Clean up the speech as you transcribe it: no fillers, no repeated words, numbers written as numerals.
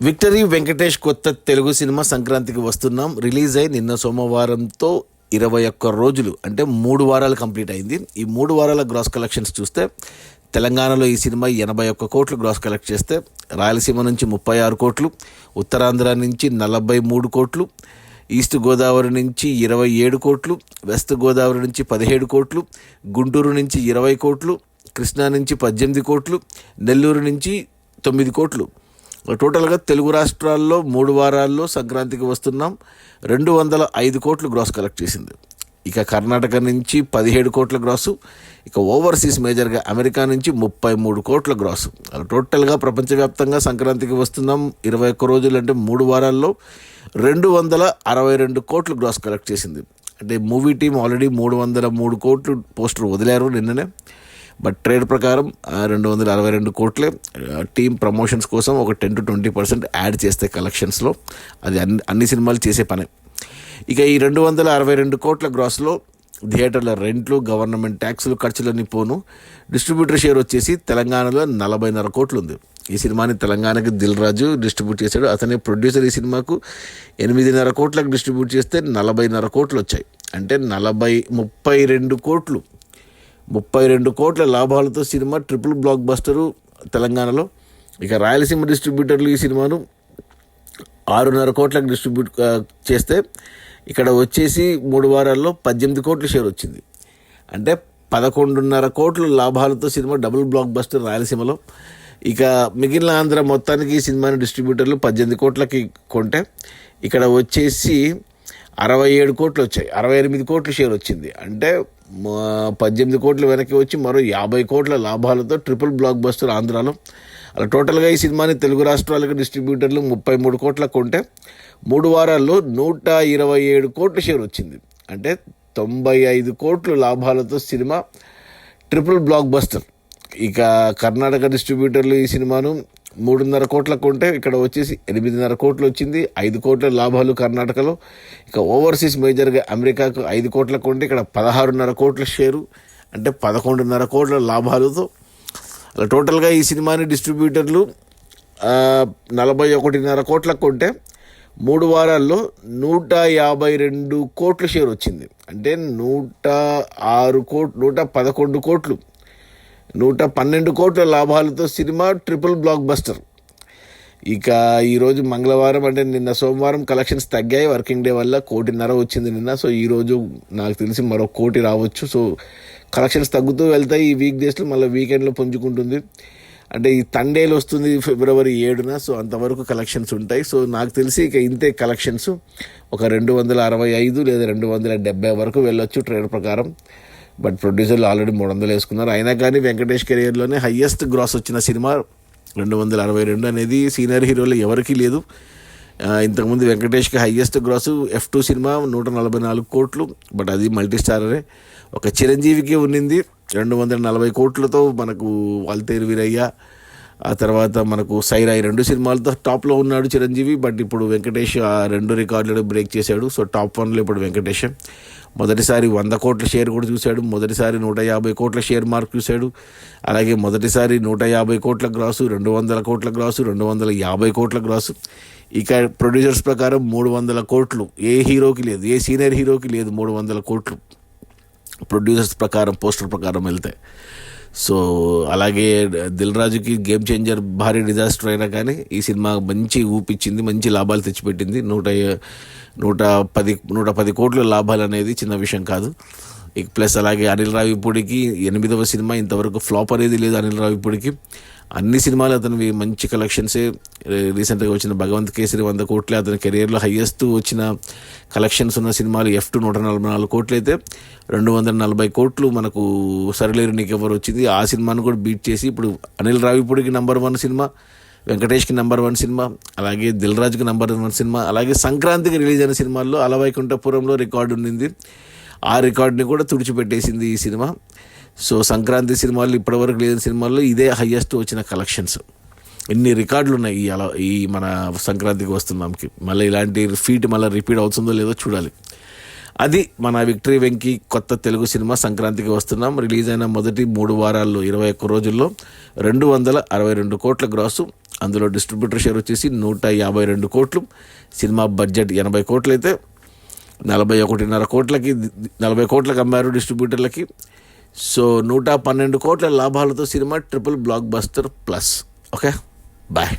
Victory Venkatesh కొత్త Telugu cinema సంక్రాంతికి వస్తున్నాం రిలీజ్ అయి నిన్న సోమవారంతో 21 రోజులు అంటే 3 వారాలు కంప్లీట్ అయింది. ఈ 3 వారాల గ్రాస్ కలెక్షన్స్ చూస్తే తెలంగాణలో ఈ సినిమా 81 కోట్లు గ్రాస్ కలెక్ట్ చేస్తే, రాయలసీమ నుంచి 36 కోట్లు, ఉత్తరాంధ్ర నుంచి 43 కోట్లు, ఈస్ట్ గోదావరి నుంచి 27 కోట్లు, వెస్ట్ గోదావరి నుంచి 17 కోట్లు, గుంటూరు నుంచి 20 కోట్లు, కృష్ణా నుంచి 18 కోట్లు, నెల్లూరు నుంచి 9 కోట్లు. టోటల్గా తెలుగు రాష్ట్రాల్లో 3 వారాల్లో సంక్రాంతికి వస్తున్నాం 205 కోట్లు గ్రాస్ కలెక్ట్ చేసింది. ఇక కర్ణాటక నుంచి 17 కోట్ల గ్రాసు, ఇక ఓవర్సీస్ మేజర్గా అమెరికా నుంచి 33 కోట్ల గ్రాసు. టోటల్గా ప్రపంచవ్యాప్తంగా సంక్రాంతికి వస్తున్నాం 21 రోజులు అంటే 3 వారాల్లో 262 కోట్లు గ్రాస్ కలెక్ట్ చేసింది. అంటే మూవీ టీం ఆల్రెడీ 303 కోట్లు పోస్టర్ వదిలారు నిన్ననే. బట్ ట్రేడ్ ప్రకారం 262 కోట్లే. టీమ్ ప్రమోషన్స్ కోసం ఒక 10-20% యాడ్ చేస్తే కలెక్షన్స్లో అది అన్ని సినిమాలు చేసే పనే. ఇక ఈ 262 కోట్ల గ్రాస్లో థియేటర్ల రెంట్లు, గవర్నమెంట్ ట్యాక్సులు, ఖర్చులన్నీ పోను. డిస్ట్రిబ్యూటర్ షేర్ వచ్చేసి తెలంగాణలో 40.5 కోట్లు ఉంది. ఈ సినిమాని తెలంగాణకి దిల్ రాజు డిస్ట్రిబ్యూట్ చేశాడు. అతనే ప్రొడ్యూసర్. ఈ సినిమాకు 8.5 కోట్లకు డిస్ట్రిబ్యూట్ చేస్తే 40.5 కోట్లు వచ్చాయి. అంటే 32 కోట్ల లాభాలతో సినిమా ట్రిపుల్ బ్లాక్ బస్టరు తెలంగాణలో. ఇక రాయలసీమ డిస్ట్రిబ్యూటర్లు ఈ సినిమాను 6.5 కోట్లకు డిస్ట్రిబ్యూట్ చేస్తే ఇక్కడ వచ్చేసి 3 వారాల్లో 18 కోట్ల షేర్ వచ్చింది. అంటే 11.5 కోట్ల లాభాలతో సినిమా డబుల్ బ్లాక్ బస్టర్ రాయలసీమలో. ఇక మిగిలిన ఆంధ్ర మొత్తానికి ఈ సినిమాని డిస్ట్రిబ్యూటర్లు 18 కోట్లకి కొంటే ఇక్కడ వచ్చేసి 67 కోట్లు వచ్చాయి. 68 కోట్ల షేర్ వచ్చింది. అంటే 18 కోట్లు వెనక్కి వచ్చి మరో 50 కోట్ల లాభాలతో ట్రిపుల్ బ్లాక్ బస్టర్ ఆంధ్రాలో. అలా టోటల్గా ఈ సినిమాని తెలుగు రాష్ట్రాలకు డిస్ట్రిబ్యూటర్లు 33 కోట్లకు కొంటే 3 వారాల్లో 127 కోట్ల షేర్ వచ్చింది. అంటే 95 కోట్లు లాభాలతో సినిమా ట్రిపుల్ బ్లాక్ బస్టర్. ఇక కర్ణాటక డిస్ట్రిబ్యూటర్లు ఈ సినిమాను 3.5 కోట్లకు కొంటే ఇక్కడ వచ్చేసి 8.5 కోట్లు వచ్చింది. 5 కోట్ల లాభాలు కర్ణాటకలో. ఇక ఓవర్సీస్ మేజర్గా అమెరికాకు 5 కోట్లకు కొంటే ఇక్కడ 16.5 కోట్ల షేరు, అంటే 11.5 కోట్ల లాభాలతో. అలా టోటల్గా ఈ సినిమాని డిస్ట్రిబ్యూటర్లు 41.5 కోట్లకు కొంటే 3 వారాల్లో 152 కోట్ల షేర్ వచ్చింది. అంటే 111 కోట్లు 112 కోట్ల లాభాలతో సినిమా ట్రిపుల్ బ్లాక్ బస్టర్. ఇక ఈరోజు మంగళవారం అంటే నిన్న సోమవారం కలెక్షన్స్ తగ్గాయి వర్కింగ్ డే వల్ల. 1.5 కోటి వచ్చింది నిన్న. సో ఈరోజు నాకు తెలిసి మరో 1 కోటి రావచ్చు. సో కలెక్షన్స్ తగ్గుతూ వెళ్తాయి. ఈ వీక్ డేస్లో మళ్ళీ వీకెండ్లో పుంజుకుంటుంది. అంటే ఈ తండేలు వస్తుంది ఫిబ్రవరి 7న. సో అంతవరకు కలెక్షన్స్ ఉంటాయి. సో నాకు తెలిసి ఇక ఇంతే కలెక్షన్స్ ఒక 265 లేదా 270 వరకు వెళ్ళొచ్చు ట్రేడ్ ప్రకారం. బట్ ప్రొడ్యూసర్లు ఆల్రెడీ 300 వేసుకున్నారు. అయినా కానీ వెంకటేష్ కెరియర్లోనే హయ్యెస్ట్ గ్రాస్ వచ్చిన సినిమా 262 అనేది సీనియర్ హీరోలు ఎవరికీ లేదు. ఇంతకుముందు వెంకటేష్కి హయ్యెస్ట్ గ్రాసు F2 సినిమా 144 కోట్లు. బట్ అది మల్టీ స్టారరే. ఒక చిరంజీవికి ఉన్నింది 240 కోట్లతో. మనకు వాల్తేరు వీరయ్య, ఆ తర్వాత మనకు సైరా, ఈ 2 సినిమాలతో టాప్లో ఉన్నాడు చిరంజీవి. బట్ ఇప్పుడు వెంకటేష్ ఆ 2 రికార్డులను బ్రేక్ చేశాడు. సో టాప్ 1లో ఇప్పుడు వెంకటేష్. మొదటిసారి 100 కోట్ల షేర్ కూడా చూశాడు. మొదటిసారి 150 కోట్ల షేర్ మార్క్ చూశాడు. అలాగే మొదటిసారి 150 కోట్ల గ్రాసు, 200 కోట్ల గ్రాసు, 250 కోట్ల గ్రాసు. ఇక ప్రొడ్యూసర్స్ ప్రకారం 300 కోట్లు ఏ హీరోకి లేదు, ఏ సీనియర్ హీరోకి లేదు 300 కోట్లు ప్రొడ్యూసర్స్ ప్రకారం, పోస్టర్ ప్రకారం వెళ్తే. సో అలాగే దిల్ రాజుకి గేమ్ చేంజర్ భారీ డిజాస్టర్ అయినా కానీ ఈ సినిమా మంచి ఊపిచ్చింది, మంచి లాభాలు తెచ్చిపెట్టింది. 110 కోట్ల లాభాలు అనేది చిన్న విషయం కాదు. ఇక ప్లస్ అలాగే అనిల్ రావిపూడికి 8వ సినిమా, ఇంతవరకు ఫ్లాప్ అనేది లేదు అనిల్ రావిపూడికి. అన్ని సినిమాలు అతనివి మంచి కలెక్షన్సే. రీసెంట్గా వచ్చిన భగవంత్ కేసరి 100 కోట్లే అతని కెరియర్లో హయ్యెస్ట్ వచ్చిన కలెక్షన్స్ ఉన్న సినిమాలు. F2 144 కోట్లు అయితే 240 కోట్లు మనకు సరిలేరు నీకెవరు వచ్చింది. ఆ సినిమాను కూడా బీట్ చేసి ఇప్పుడు అనిల్ రావిపూడికి నెంబర్ 1 సినిమా, వెంకటేష్కి నెంబర్ 1 సినిమా, అలాగే దిల్ రాజుకి నెంబర్ 1 సినిమా. అలాగే సంక్రాంతికి రిలీజ్ అయిన సినిమాల్లో అలవైకుంఠపురంలో రికార్డు ఉండింది. ఆ రికార్డుని కూడా తుడిచిపెట్టేసింది ఈ సినిమా. సో సంక్రాంతి సినిమాల్లో ఇప్పటివరకు లేని సినిమాల్లో ఇదే హయ్యెస్ట్ వచ్చిన కలెక్షన్స్. ఎన్ని రికార్డులు ఉన్నాయి ఈ మన సంక్రాంతికి వస్తున్నాంకి. మళ్ళీ ఇలాంటి ఫీట్ మళ్ళీ రిపీట్ అవుతుందో లేదో చూడాలి. అది మన విక్టరీ వెంకీ కొత్త తెలుగు సినిమా సంక్రాంతికి వస్తున్నాం. రిలీజ్ అయిన మొదటి 3 వారాల్లో 21 రోజుల్లో 262 కోట్ల గ్రాసు, అందులో డిస్ట్రిబ్యూటర్ షేర్ వచ్చేసి 152 కోట్లు. సినిమా బడ్జెట్ 80 కోట్లు అయితే 40 కోట్లకు అమ్మారు డిస్ట్రిబ్యూటర్లకి. సో 112 కోట్ల లాభాలతో cinema triple blockbuster plus. Okay, bye.